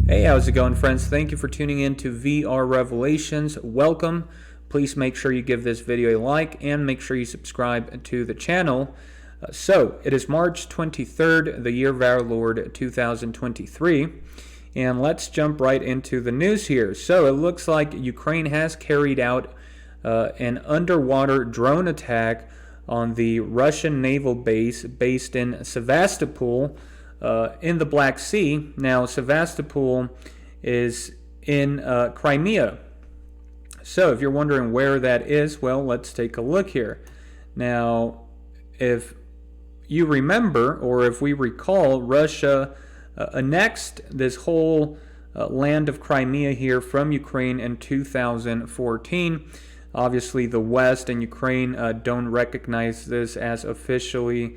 Hey, how's it going, friends? Thank you for tuning in to VR Revelations. Welcome. Please make sure you give this video a like and make sure you subscribe to the channel. So, it is March 23rd, the year of our Lord 2023. And let's jump right into the news here. So, it looks like Ukraine has carried out an underwater drone attack on the Russian naval base based in Sevastopol, in the Black Sea. Now, Sevastopol is in Crimea. So, if you're wondering where that is, well, let's take a look here. Now, if you remember, or if we recall, Russia annexed this whole land of Crimea here from Ukraine in 2014. Obviously, the West and Ukraine don't recognize this as officially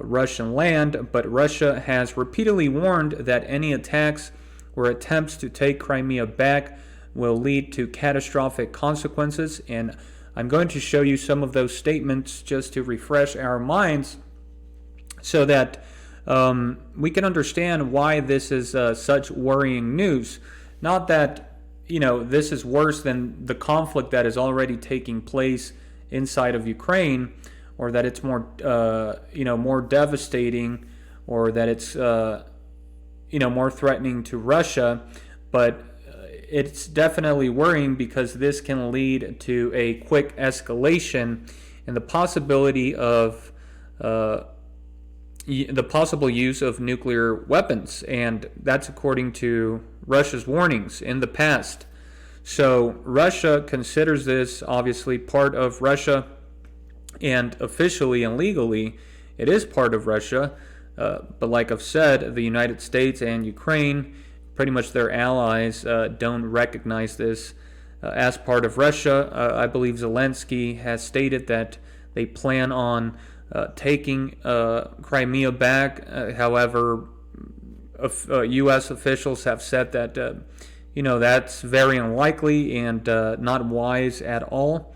Russian land, but Russia has repeatedly warned that any attacks or attempts to take Crimea back will lead to catastrophic consequences, and I'm going to show you some of those statements just to refresh our minds so that we can understand why this is such worrying news. Not that, this is worse than the conflict that is already taking place inside of Ukraine, or that it's more, more devastating, or that it's, more threatening to Russia. But it's definitely worrying because this can lead to a quick escalation and the possibility of the possible use of nuclear weapons, and that's according to Russia's warnings in the past. So Russia considers this obviously part of Russia, and officially and legally it is part of Russia, but like I've said, the United States and Ukraine, pretty much their allies, don't recognize this as part of Russia. I believe Zelensky has stated that they plan on taking Crimea back. However, U.S. officials have said that that's very unlikely and not wise at all.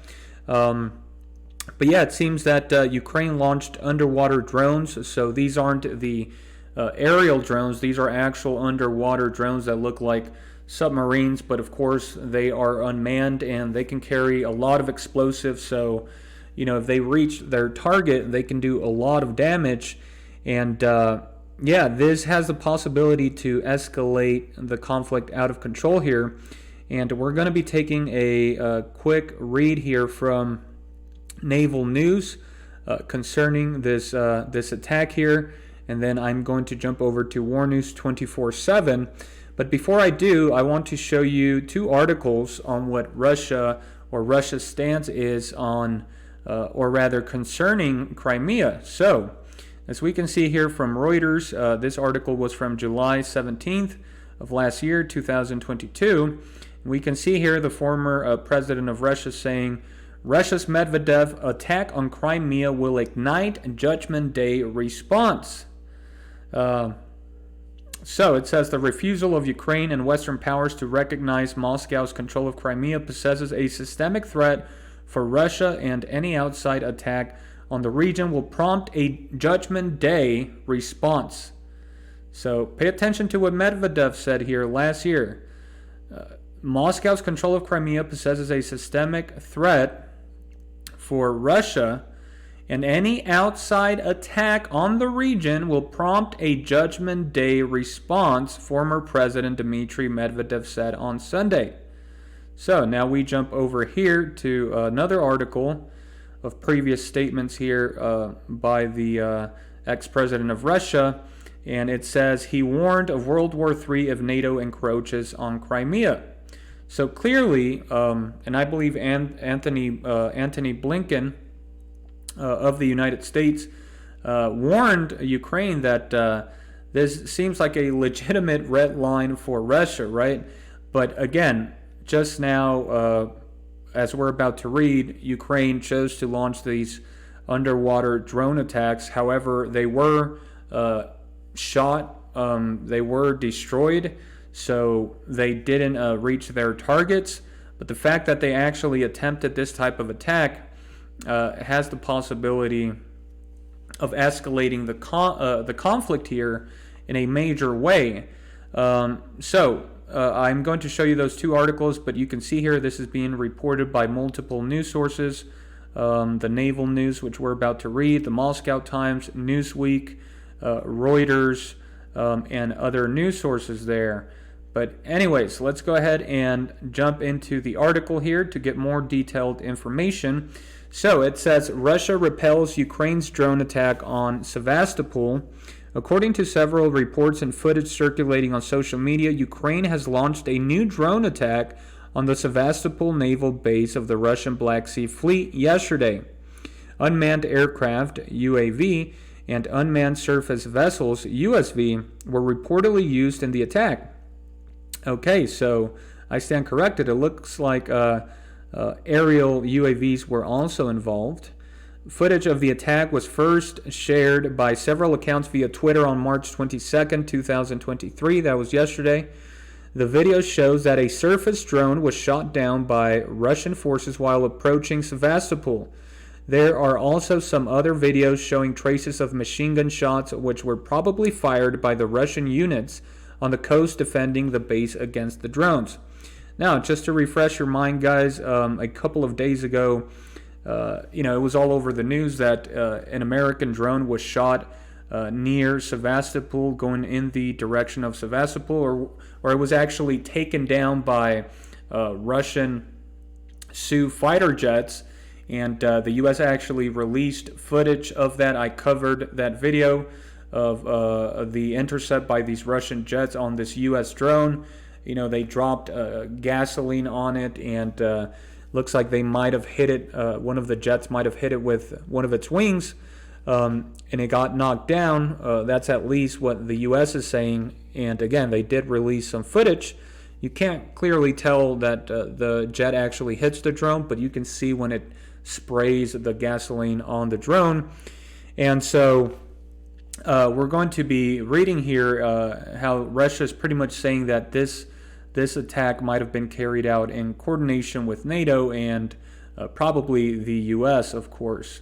But yeah, it seems that Ukraine launched underwater drones. So these aren't the aerial drones. These are actual underwater drones that look like submarines, but of course they are unmanned and they can carry a lot of explosives. So, if they reach their target, they can do a lot of damage. And this has the possibility to escalate the conflict out of control here. And we're going to be taking a quick read here from Naval News concerning this attack here, and then I'm going to jump over to War News 24/7. But before I do, I want to show you two articles on what Russia's stance is on, or rather concerning Crimea. So, as we can see here from Reuters, this article was from July 17th of last year, 2022. We can see here the former president of Russia saying, Russia's Medvedev attack on Crimea will ignite Judgment Day response. So it says the refusal of Ukraine and Western powers to recognize Moscow's control of Crimea possesses a systemic threat for Russia, and any outside attack on the region will prompt a Judgment Day response. So pay attention to what Medvedev said here last year. Moscow's control of Crimea possesses a systemic threat for Russia, and any outside attack on the region will prompt a Judgment Day response, former President Dmitry Medvedev said on Sunday. So now we jump over here to another article of previous statements here by the ex-president of Russia, and it says he warned of World War III if NATO encroaches on Crimea. So clearly, and I believe Anthony Blinken of the United States warned Ukraine that this seems like a legitimate red line for Russia, right? But again, just now, as we're about to read, Ukraine chose to launch these underwater drone attacks. However, they were shot, they were destroyed, so they didn't reach their targets. But the fact that they actually attempted this type of attack has the possibility of escalating the conflict here in a major way. So I'm going to show you those two articles, but you can see here this is being reported by multiple news sources. The Naval News, which we're about to read, the Moscow Times, Newsweek, Reuters, and other news sources there. But anyways, let's go ahead and jump into the article here to get more detailed information. So it says, Russia repels Ukraine's drone attack on Sevastopol. According to several reports and footage circulating on social media, Ukraine has launched a new drone attack on the Sevastopol naval base of the Russian Black Sea Fleet yesterday. Unmanned aircraft, UAV, and unmanned surface vessels, USV, were reportedly used in the attack. Okay, so I stand corrected. It looks like aerial UAVs were also involved. Footage of the attack was first shared by several accounts via Twitter on March 22nd, 2023. That was yesterday. The video shows that a surface drone was shot down by Russian forces while approaching Sevastopol. There are also some other videos showing traces of machine gun shots which were probably fired by the Russian units on the coast defending the base against the drones. Now, just to refresh your mind, guys, a couple of days ago, it was all over the news that an American drone was shot near Sevastopol, going in the direction of Sevastopol, or it was actually taken down by Russian Su fighter jets, and the U.S. actually released footage of that. I covered that video of the intercept by these Russian jets on this U.S. drone. They dropped gasoline on it, and looks like they might have hit it. One of the jets might have hit it with one of its wings, and it got knocked down. That's at least what the U.S. is saying. And again, they did release some footage. You can't clearly tell that the jet actually hits the drone, but you can see when it sprays the gasoline on the drone. And so we're going to be reading here how Russia is pretty much saying that this attack might have been carried out in coordination with NATO and probably the U.S., of course.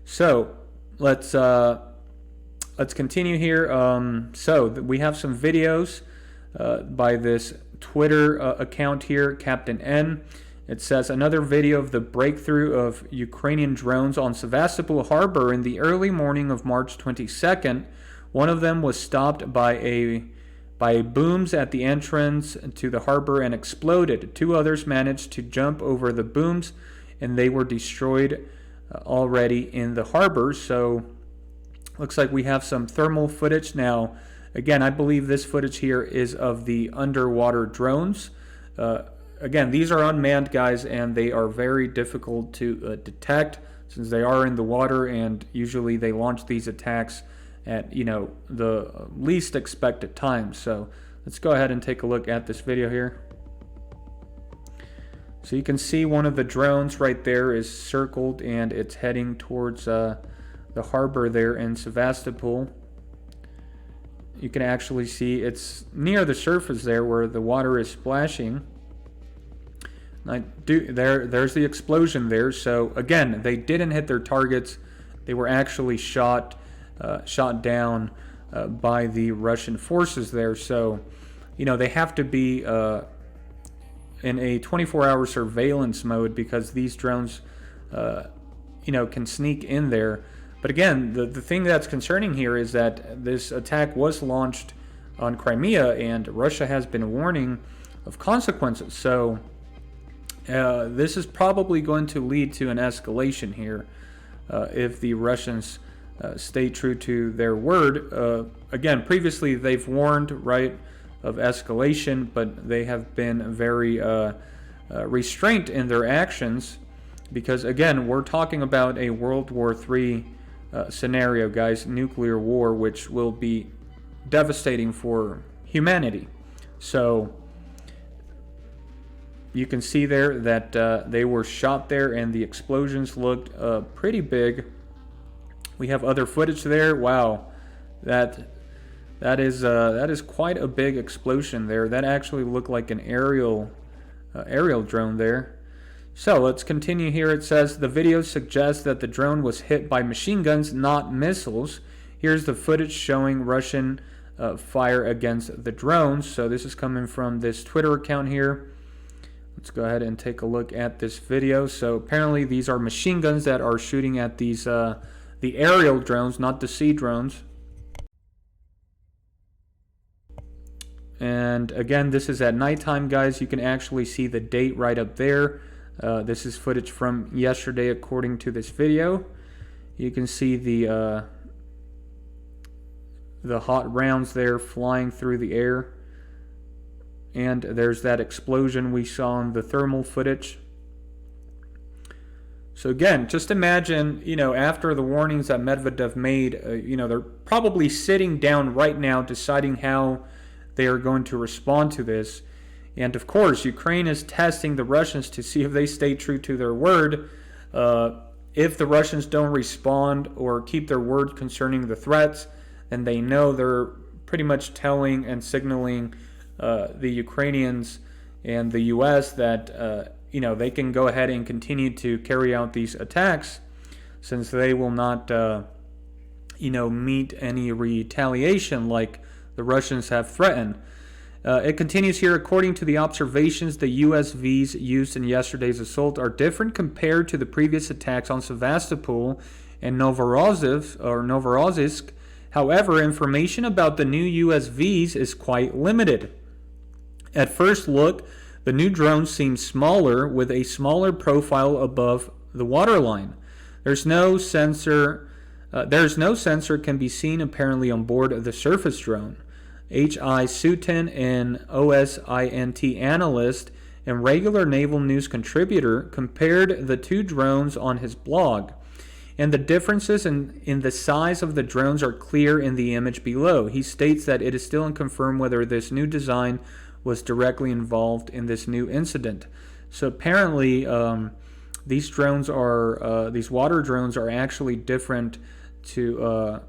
So let's continue here. We have some videos by this Twitter account here, Captain N. It says, another video of the breakthrough of Ukrainian drones on Sevastopol harbor in the early morning of March 22nd. One of them was stopped by booms at the entrance to the harbor and exploded. Two others managed to jump over the booms, and they were destroyed already in the harbor. So looks like we have some thermal footage. Now, again, I believe this footage here is of the underwater drones. Again, these are unmanned, guys, and they are very difficult to detect since they are in the water, and usually they launch these attacks at the least expected time. So let's go ahead and take a look at this video here. So you can see one of the drones right there is circled, and it's heading towards the harbor there in Sevastopol. You can actually see it's near the surface there where the water is splashing. There's the explosion there. So again, they didn't hit their targets. They were actually shot down by the Russian forces there. So, they have to be in a 24-hour surveillance mode because these drones, can sneak in there. But again, the thing that's concerning here is that this attack was launched on Crimea, and Russia has been warning of consequences. So this is probably going to lead to an escalation here if the Russians stay true to their word. Again, previously they've warned, right, of escalation, but they have been very restrained in their actions because, again, we're talking about a World War III scenario, guys, nuclear war, which will be devastating for humanity. So you can see there that they were shot there, and the explosions looked pretty big. We have other footage there. Wow, that is quite a big explosion there. That actually looked like an aerial drone there. So let's continue here. It says the video suggests that the drone was hit by machine guns, not missiles. Here's the footage showing Russian fire against the drones. So this is coming from this Twitter account here. Let's go ahead and take a look at this video. So apparently these are machine guns that are shooting at these the aerial drones, not the sea drones. And again, this is at nighttime, guys. You can actually see the date right up there. This is footage from yesterday according to this video. You can see the hot rounds there flying through the air. And there's that explosion we saw in the thermal footage. So again, just imagine, after the warnings that Medvedev made, they're probably sitting down right now deciding how they are going to respond to this. And of course, Ukraine is testing the Russians to see if they stay true to their word. If the Russians don't respond or keep their word concerning the threats, then they know they're pretty much telling and signaling the Ukrainians and the U.S. that they can go ahead and continue to carry out these attacks, since they will not meet any retaliation like the Russians have threatened. It continues here. According to the observations, the USVs used in yesterday's assault are different compared to the previous attacks on Sevastopol and Novorossiysk. However, information about the new USVs is quite limited. At first look, the new drones seem smaller, with a smaller profile above the waterline. There's no sensor can be seen apparently on board the surface drone. H.I. Sutin, an OSINT analyst and regular naval news contributor, compared the two drones on his blog. And the differences in the size of the drones are clear in the image below. He states that it is still unconfirmed whether this new design was directly involved in this new incident. So apparently, these water drones are actually different to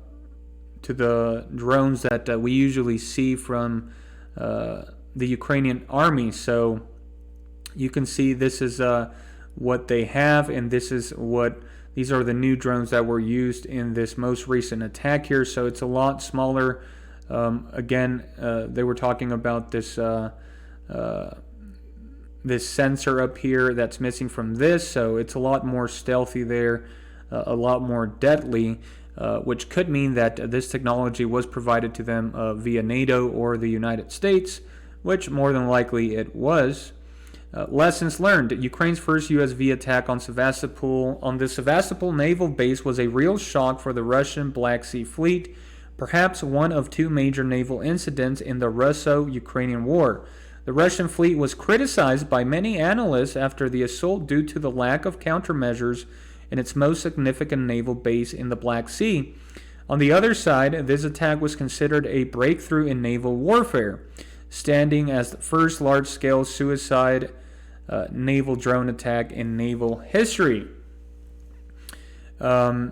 the drones that we usually see from the Ukrainian army. So you can see this is what they have, and these are the new drones that were used in this most recent attack here. So it's a lot smaller. Again, they were talking about this this sensor up here that's missing from this, so it's a lot more stealthy there, a lot more deadly, which could mean that this technology was provided to them via NATO or the United States, which more than likely it was. Lessons learned. Ukraine's first USV attack on the Sevastopol naval base was a real shock for the Russian Black Sea Fleet, perhaps one of two major naval incidents in the Russo-Ukrainian War. The Russian fleet was criticized by many analysts after the assault due to the lack of countermeasures in its most significant naval base in the Black Sea. On the other side, this attack was considered a breakthrough in naval warfare, standing as the first large-scale suicide naval drone attack in naval history. A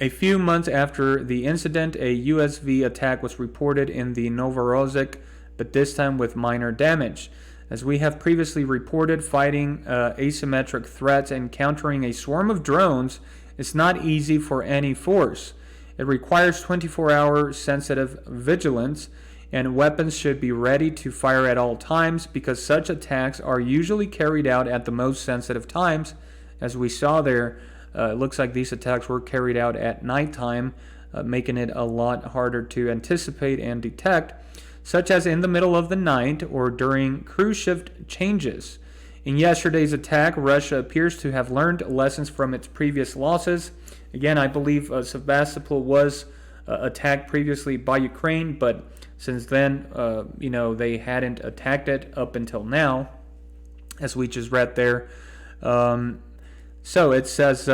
few months after the incident, a USV attack was reported in the Novorossiysk, but this time with minor damage. As we have previously reported, fighting asymmetric threats and countering a swarm of drones is not easy for any force. It requires 24-hour sensitive vigilance, and weapons should be ready to fire at all times, because such attacks are usually carried out at the most sensitive times. As we saw there, it looks like these attacks were carried out at nighttime, making it a lot harder to anticipate and detect, such as in the middle of the night or during crew shift changes. In yesterday's attack, Russia appears to have learned lessons from its previous losses. Again, I believe Sevastopol was attacked previously by Ukraine, but since then, they hadn't attacked it up until now, as we just read there. So it says,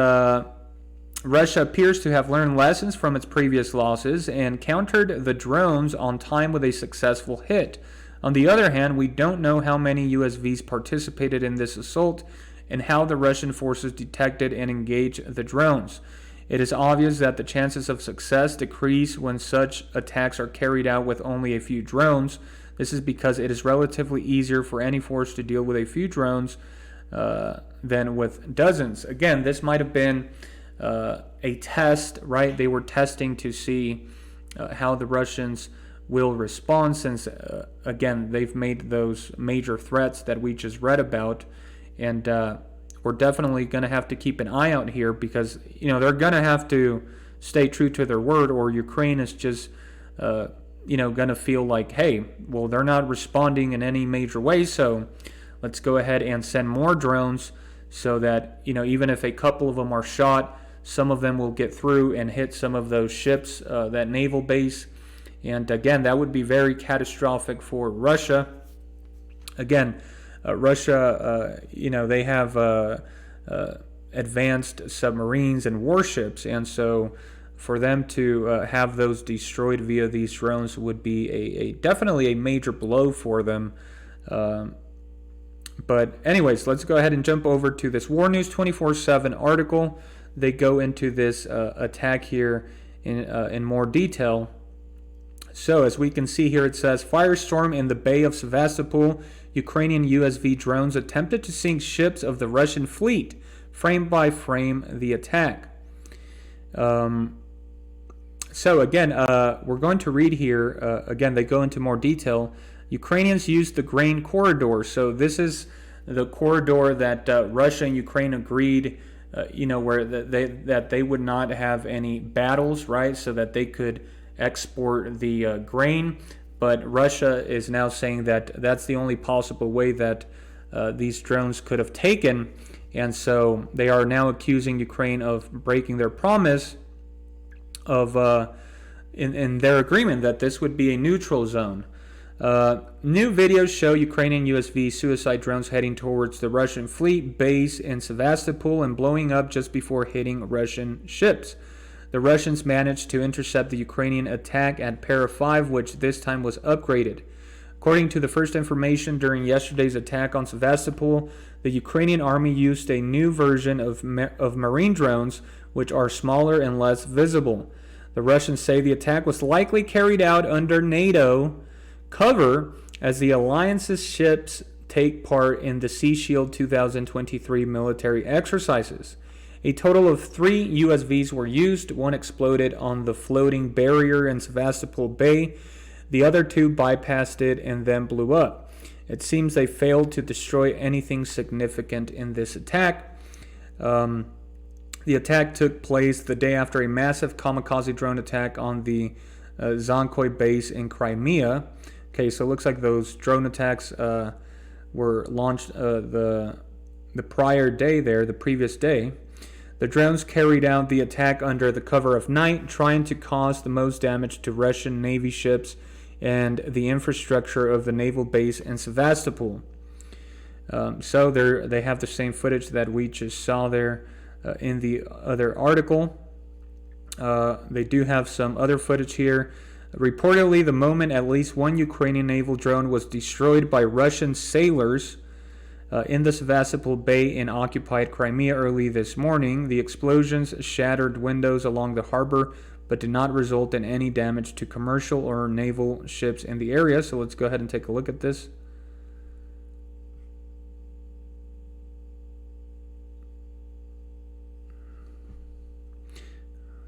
Russia appears to have learned lessons from its previous losses and countered the drones on time with a successful hit. On the other hand, we don't know how many USVs participated in this assault and how the Russian forces detected and engaged the drones. It is obvious that the chances of success decrease when such attacks are carried out with only a few drones. This is because it is relatively easier for any force to deal with a few drones than with dozens. Again, this might have been a test, right? They were testing to see how the Russians will respond, since again, they've made those major threats that we just read about. And we're definitely going to have to keep an eye out here, because they're going to have to stay true to their word, or Ukraine is just going to feel like, hey, well, they're not responding in any major way, so let's go ahead and send more drones, so that even if a couple of them are shot, some of them will get through and hit some of those ships, that naval base. And again, that would be very catastrophic for Russia. Again, Russia, they have advanced submarines and warships, and so for them to have those destroyed via these drones would be definitely a major blow for them. But anyways, let's go ahead and jump over to this War News 24/7 article. They go into this attack here in more detail. So as we can see here, it says, firestorm in the Bay of Sevastopol. Ukrainian USV drones attempted to sink ships of the Russian fleet. Frame by frame, the attack. So again, we're going to read here. Again, they go into more detail. Ukrainians used the grain corridor. So this is the corridor that Russia and Ukraine agreed, where that they would not have any battles, right? So that they could export the grain. But Russia is now saying that that's the only possible way that these drones could have taken. And so they are now accusing Ukraine of breaking their promise of in their agreement that this would be a neutral zone. New videos show Ukrainian USV suicide drones heading towards the Russian fleet base in Sevastopol and blowing up just before hitting Russian ships. The Russians managed to intercept the Ukrainian attack at Para 5, which this time was upgraded. According to the first information during yesterday's attack on Sevastopol, the Ukrainian army used a new version of marine drones, which are smaller and less visible. The Russians say the attack was likely carried out under NATO cover as the alliance's ships take part in the Sea Shield 2023 military exercises. A total of 3 USVs were used. One exploded on the floating barrier in Sevastopol Bay. The other 2 bypassed it and then blew up. It seems they failed to destroy anything significant in this attack. The attack took place the day after a massive kamikaze drone attack on the Zankoy base in Crimea. Okay, so it looks like those drone attacks were launched the prior day there, the previous day. The drones carried out the attack under the cover of night, trying to cause the most damage to Russian Navy ships and the infrastructure of the naval base in Sevastopol. So they have the same footage that we just saw there in the other article. They do have some other footage here. Reportedly, the moment at least one Ukrainian naval drone was destroyed by Russian sailors in the Sevastopol Bay in occupied Crimea early this morning. The explosions shattered windows along the harbor, but did not result in any damage to commercial or naval ships in the area. So let's go ahead and take a look at this.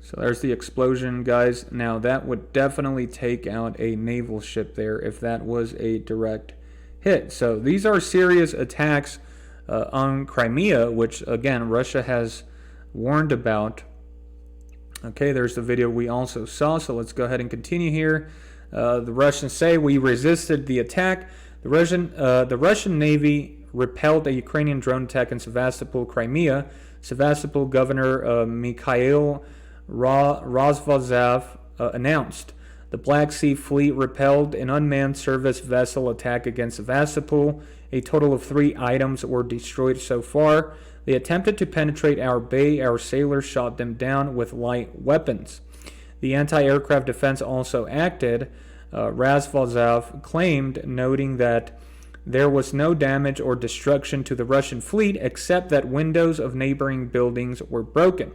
So there's the explosion, guys. Now that would definitely take out a naval ship there if that was a direct hit. So these are serious attacks on Crimea, which again Russia has warned about. Okay, there's the video we also saw. So let's go ahead and continue here. The Russians say we resisted the attack. The Russian Navy repelled a Ukrainian drone attack in Sevastopol, Crimea. Sevastopol Governor Mikhail Razvozov announced. The Black Sea Fleet repelled an unmanned surface vessel attack against Sevastopol. A total of 3 items were destroyed so far. They attempted to penetrate our bay. Our sailors shot them down with light weapons. The anti-aircraft defense also acted, Razvozov claimed, noting that there was no damage or destruction to the Russian fleet except that windows of neighboring buildings were broken.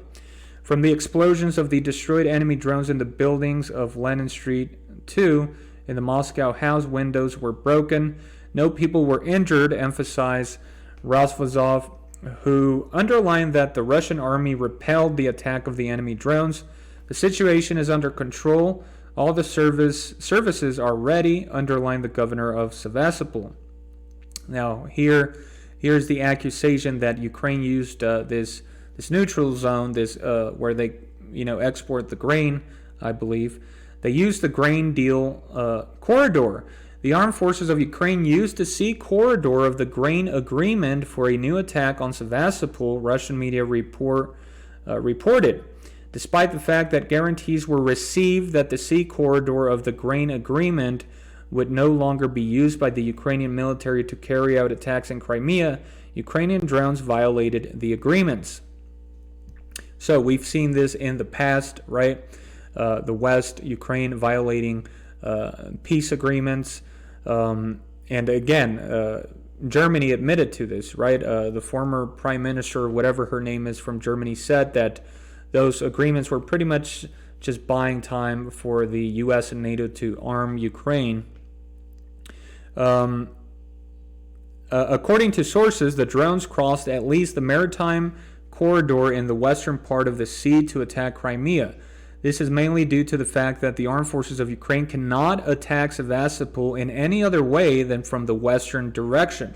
From the explosions of the destroyed enemy drones in the buildings of Lenin Street 2 in the Moscow house, windows were broken. No people were injured, emphasized Razvozov, who underlined that the Russian army repelled the attack of the enemy drones. The situation is under control. All the services are ready, underlined the governor of Sevastopol. Now, here's the accusation that Ukraine used this neutral zone, this where they export the grain, I believe. They used the grain deal corridor. The armed forces of Ukraine used the sea corridor of the grain agreement for a new attack on Sevastopol, Russian media reported. Despite the fact that guarantees were received that the sea corridor of the grain agreement would no longer be used by the Ukrainian military to carry out attacks in Crimea, Ukrainian drones violated the agreements. So we've seen this in the past, right? The West, Ukraine violating peace agreements. And again, Germany admitted to this, right? The former prime minister, whatever her name is from Germany, said that those agreements were pretty much just buying time for the U.S. and NATO to arm Ukraine. According to sources, the drones crossed at least the maritime corridor in the western part of the sea to attack Crimea. This is mainly due to the fact that the armed forces of Ukraine cannot attack Sevastopol in any other way than from the western direction.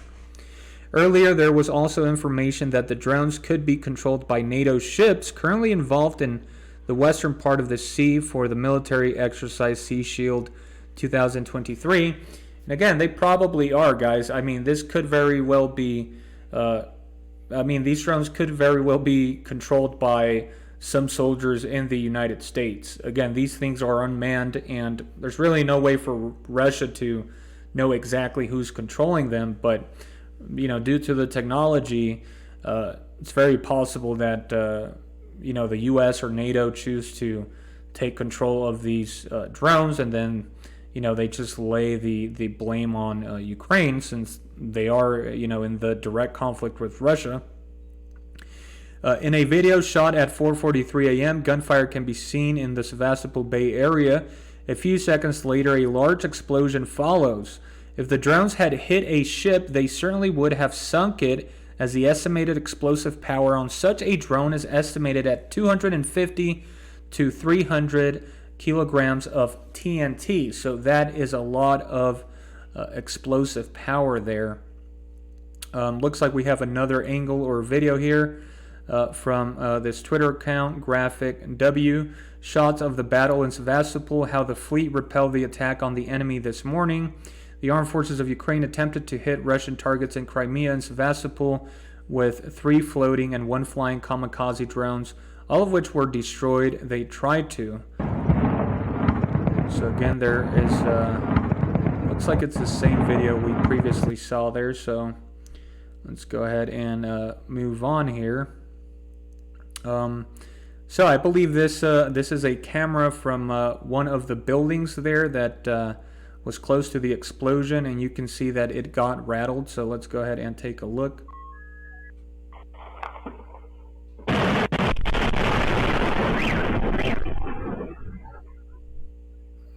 Earlier, there was also information that the drones could be controlled by NATO ships currently involved in the western part of the sea for the military exercise Sea Shield 2023. And again, they probably are, guys. I mean, this could very well be, these drones could very well be controlled by some soldiers in the United States. Again, these things are unmanned, and there's really no way for Russia to know exactly who's controlling them. But, due to the technology, it's very possible that, the U.S. or NATO choose to take control of these drones, and then, they just lay the blame on Ukraine, since they are, in the direct conflict with Russia. In a video shot at 4:43 a.m., gunfire can be seen in the Sevastopol Bay area. A few seconds later, a large explosion follows. If the drones had hit a ship, they certainly would have sunk it, as the estimated explosive power on such a drone is estimated at 250 to 300 kilograms of TNT. So that is a lot of explosive power there. Looks like we have another angle or video here. From this Twitter account, Graphic W. Shots of the battle in Sevastopol, how the fleet repelled the attack on the enemy this morning. The armed forces of Ukraine attempted to hit Russian targets in Crimea and Sevastopol with 3 floating and 1 flying kamikaze drones, all of which were destroyed. They tried to. So again, there is, looks like it's the same video we previously saw there. So let's go ahead and move on here. So I believe this is a camera from one of the buildings there that was close to the explosion, and you can see that it got rattled. So let's go ahead and take a look.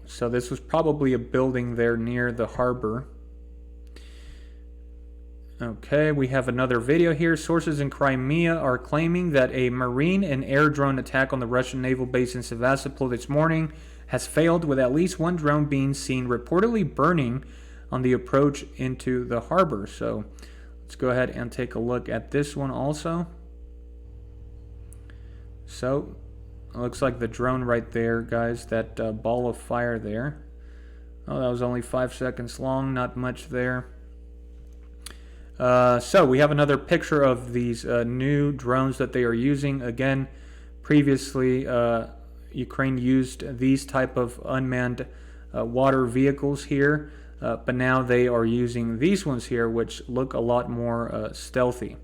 So this was probably a building there near the harbor. Okay, we have another video here. Sources in Crimea are claiming that a marine and air drone attack on the Russian naval base in Sevastopol this morning has failed, with at least 1 drone being seen reportedly burning on the approach into the harbor. So let's go ahead and take a look at this one also. So it looks like the drone right there, guys, that ball of fire there. Oh, that was only 5 seconds long, not much there. So we have another picture of these new drones that they are using. Again, previously Ukraine used these type of unmanned water vehicles here, but now they are using these ones here, which look a lot more stealthy.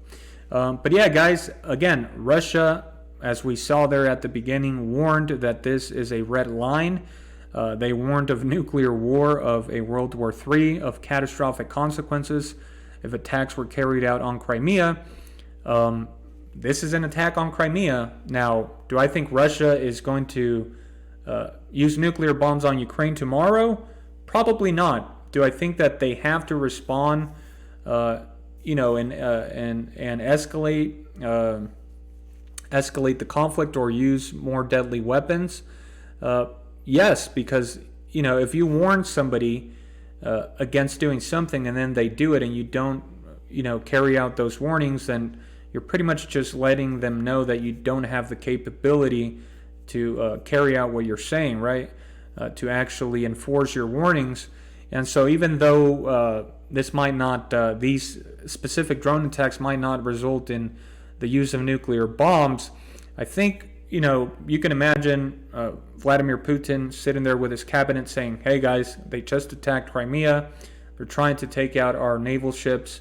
But yeah, guys, again, Russia, as we saw there at the beginning, warned that this is a red line. They warned of nuclear war, of a World War III, of catastrophic consequences if attacks were carried out on Crimea. This is an attack on Crimea. Now, do I think Russia is going to use nuclear bombs on Ukraine tomorrow? Probably not. Do I think that they have to respond, and escalate the conflict or use more deadly weapons? yes, because if you warn somebody against doing something and then they do it and you don't carry out those warnings, then you're pretty much just letting them know that you don't have the capability to carry out what you're saying, right? To actually enforce your warnings. And so even though this might not, these specific drone attacks might not result in the use of nuclear bombs, I think, you can imagine Vladimir Putin sitting there with his cabinet saying, hey guys, they just attacked Crimea. They're trying to take out our naval ships.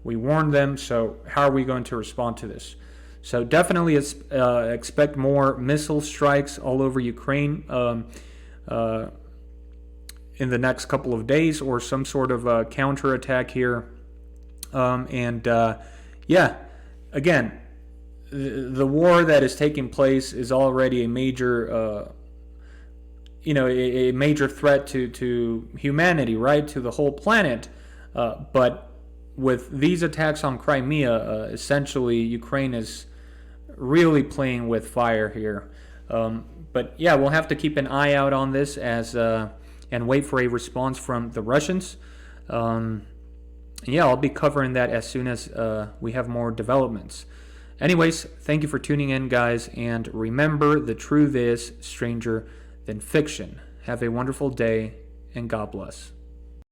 We warned them, so how are we going to respond to this? So definitely expect more missile strikes all over Ukraine in the next couple of days, or some sort of counterattack here. Yeah, again, the war that is taking place is already a major, a major threat to humanity, right? To the whole planet. But with these attacks on Crimea, essentially Ukraine is really playing with fire here. But yeah, we'll have to keep an eye out on this and wait for a response from the Russians. Yeah, I'll be covering that as soon as we have more developments. Anyways, thank you for tuning in, guys, and remember, the truth is stranger than fiction. Have a wonderful day, and God bless.